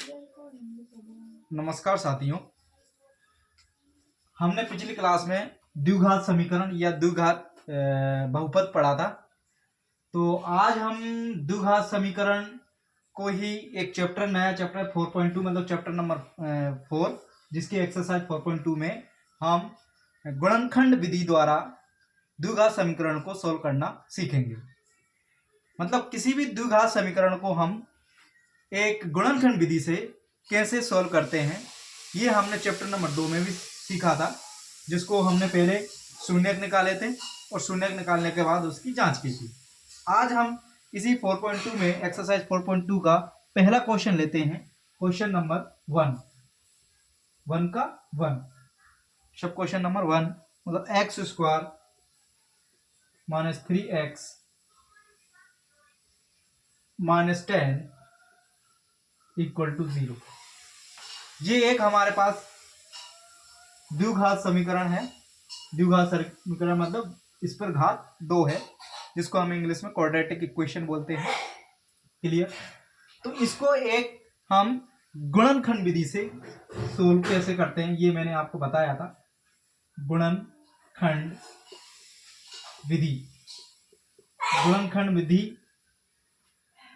नमस्कार साथियों, हमने पिछली क्लास में द्विघात समीकरण या द्विघात बहुपद पढ़ा था। तो आज हम द्विघात समीकरण को ही एक नया चैप्टर 4.2 मतलब चैप्टर नंबर 4 जिसकी एक्सरसाइज 4.2 में हम गुणनखंड विधि द्वारा द्विघात समीकरण को सोल्व करना सीखेंगे। मतलब किसी भी द्विघात समीकरण को हम एक गुणनखंड विधि से कैसे सोल्व करते हैं, ये हमने चैप्टर नंबर 2 में भी सीखा था, जिसको हमने पहले शून्यक निकाले थे और शून्यक निकालने के बाद उसकी जांच की थी। आज हम इसी 4.2 में एक्सरसाइज 4.2 का पहला क्वेश्चन लेते हैं। क्वेश्चन नंबर 1 का 1 सब क्वेश्चन नंबर 1 मतलब x square minus 3x minus 10 equal to 0। ये एक हमारे पास द्विघात समीकरण है। द्विघात समीकरण मतलब इस पर घात 2 है, जिसको हम इंग्लिश में क्वाड्रेटिक इक्वेशन बोलते हैं। क्लियर? तो इसको एक हम गुणनखंड विधि से सोल्व कैसे करते हैं ये मैंने आपको बताया था। गुणनखंड विधि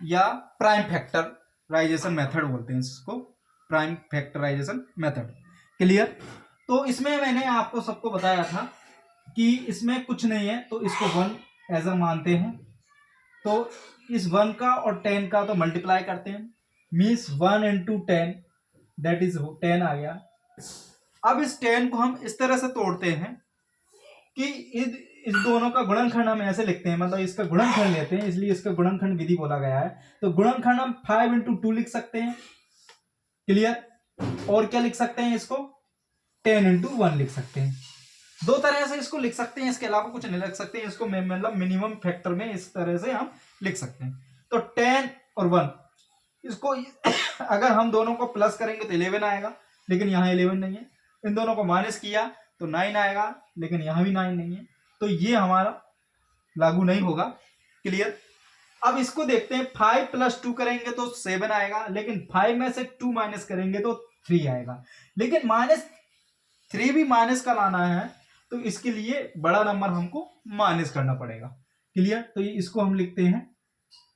या प्राइम फैक्टराइजेशन मेथड बोलते हैं इसको, प्राइम फैक्टराइजेशन मेथड। क्लियर? तो इसमें मैंने आपको सबको बताया था कि इसमें कुछ नहीं है, तो इसको 1 एज अ मानते हैं। तो इस 1 का और 10 का तो मल्टीप्लाई करते हैं, मीन्स 1 इंटू 10 दैट इज 10 आ गया। अब इस 10 को हम इस तरह से तोड़ते हैं कि इस दोनों का गुणनखंड हम ऐसे लिखते हैं, मतलब इसका गुणनखंड लेते हैं, इसलिए इसका गुणनखंड विधि बोला गया है। तो गुणनखंड हम 5 इंटू 2 लिख सकते हैं। क्लियर? और क्या लिख सकते हैं, इसको 10 इंटू 1 लिख सकते हैं। दो तरह से इसको लिख सकते हैं, इसके अलावा कुछ नहीं लिख सकते हैं। इसको मतलब मिनिमम फैक्टर में इस तरह से हम लिख सकते हैं। तो 10 और 1 इसको अगर हम दोनों को प्लस करेंगे तो 11 आएगा, लेकिन यहाँ 11 नहीं है। इन दोनों को माइनस किया तो 9 आएगा, लेकिन यहाँ भी 9 नहीं है, तो ये हमारा लागू नहीं होगा। क्लियर? अब इसको देखते हैं, 5 प्लस 2 करेंगे तो 7 आएगा, लेकिन 5 में से 2 माइनस करेंगे तो 3 आएगा। लेकिन -3 भी माइनस का लाना है, तो इसके लिए बड़ा नंबर हमको माइनस करना पड़ेगा। क्लियर? तो इसको हम लिखते हैं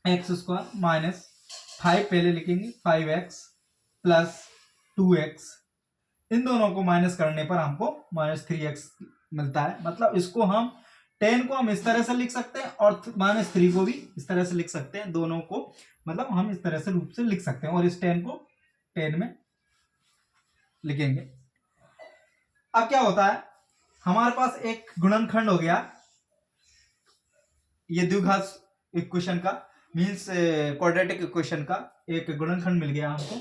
एक्स स्क्वायर माइनस 5 पहले लिखेंगे 5x प्लस 2x। इन दोनों को माइनस करने पर हमको -3x मिलता है। मतलब इसको हम 10 को हम इस तरह से लिख सकते हैं और -3 को भी इस तरह से लिख सकते हैं। दोनों को मतलब हम इस तरह से रूप से लिख सकते हैं और इस 10 को 10 में लिखेंगे। अब क्या होता है, हमारे पास एक गुणनखंड हो गया, ये द्विघात इक्वेशन का मींस क्वाड्रेटिक इक्वेशन का एक गुणनखंड मिल गया हमको।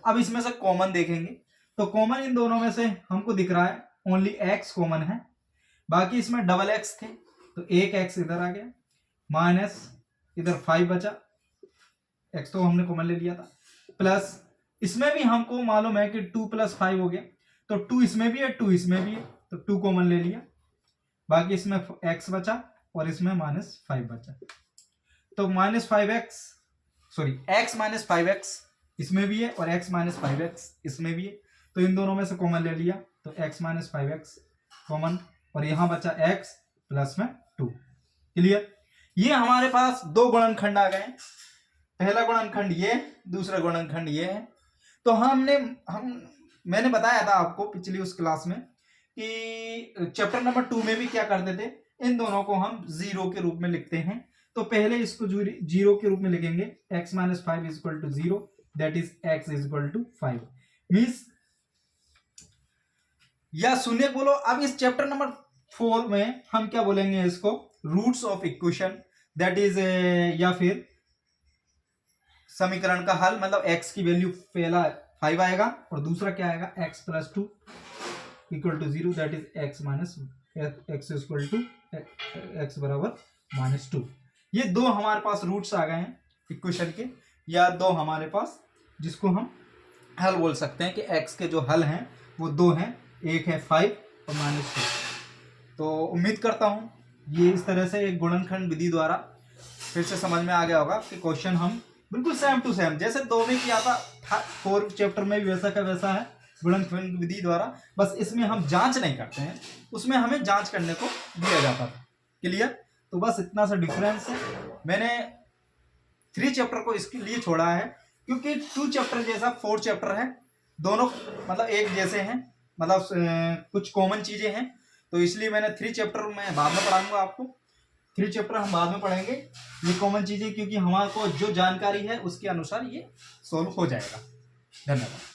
अब इसमें से कॉमन देखेंगे, तो कॉमन इन दोनों में से हमको दिख रहा है ओनली x कॉमन है। बाकी इसमें डबल x थे, तो एक x इधर आ गया, माइनस इधर 5 बचा, x तो हमने कॉमन ले लिया था, प्लस इसमें भी हमको मालूम है कि 2 + 5 हो गया, तो 2 इसमें भी है 2 इसमें भी है, तो 2 कॉमन ले लिया। बाकी इसमें x बचा और इसमें -5 बचा, तो x माइनस 5x इसमें भी है और x माइनस 5x इसमें भी है, तो इन दोनों में से कॉमन ले लिया, तो x माइनस 5x कॉमन, और यहां बचा x प्लस में 2। क्लियर? ये हमारे पास दो गुणनखंड आ गए। पहला गुणनखंड ये, दूसरा गुणनखंड ये है। तो मैंने बताया था आपको पिछली उस क्लास में कि चैप्टर नंबर 2 में भी क्या करते थे, इन दोनों को हम 0 के रूप में लिखते हैं। तो पहले इसको 0 के रूप में लिखेंगे, x minus 5 is equal to 0, that is x is equal to 5 means, या शून्य बोलो। अब इस चैप्टर नंबर 4 में हम क्या बोलेंगे, इसको roots of equation, that is या फिर समीकरण का हल। मतलब x की वैल्यू पहला 5 आएगा और दूसरा क्या आएगा, x plus 2 equal to 0, that is x minus x equal to x बराबर -2। ये दो हमारे पास रूट्स आ गए हैं इक्वेशन के, या दो हमारे पास जिसको हम हल बोल सकते हैं कि x के जो हल हैं वो दो हैं, एक है 5 और -2। तो उम्मीद करता हूँ ये इस तरह से एक गुणनखंड विधि द्वारा फिर से समझ में आ गया होगा कि क्वेश्चन हम बिल्कुल सेम टू सेम, जैसे 2 में किया था 4 चैप्टर में भी वैसा का वैसा है गुणनखंड विधि द्वारा, बस इसमें हम जांच नहीं करते हैं, उसमें हमें जांच करने को दिया जाता था। क्लियर? तो बस इतना सा डिफरेंस है। मैंने 3 चैप्टर को इसके लिए छोड़ा है क्योंकि 2 चैप्टर जैसा 4 चैप्टर है, दोनों मतलब एक जैसे हैं, मतलब कुछ कॉमन चीजें हैं, तो इसलिए मैंने 3 चैप्टर मैं बाद में पढ़ाऊंगा आपको। 3 चैप्टर हम बाद में पढ़ेंगे, ये कॉमन चीजें, क्योंकि हमारे को जो जानकारी है उसके अनुसार ये सॉल्व हो जाएगा। धन्यवाद।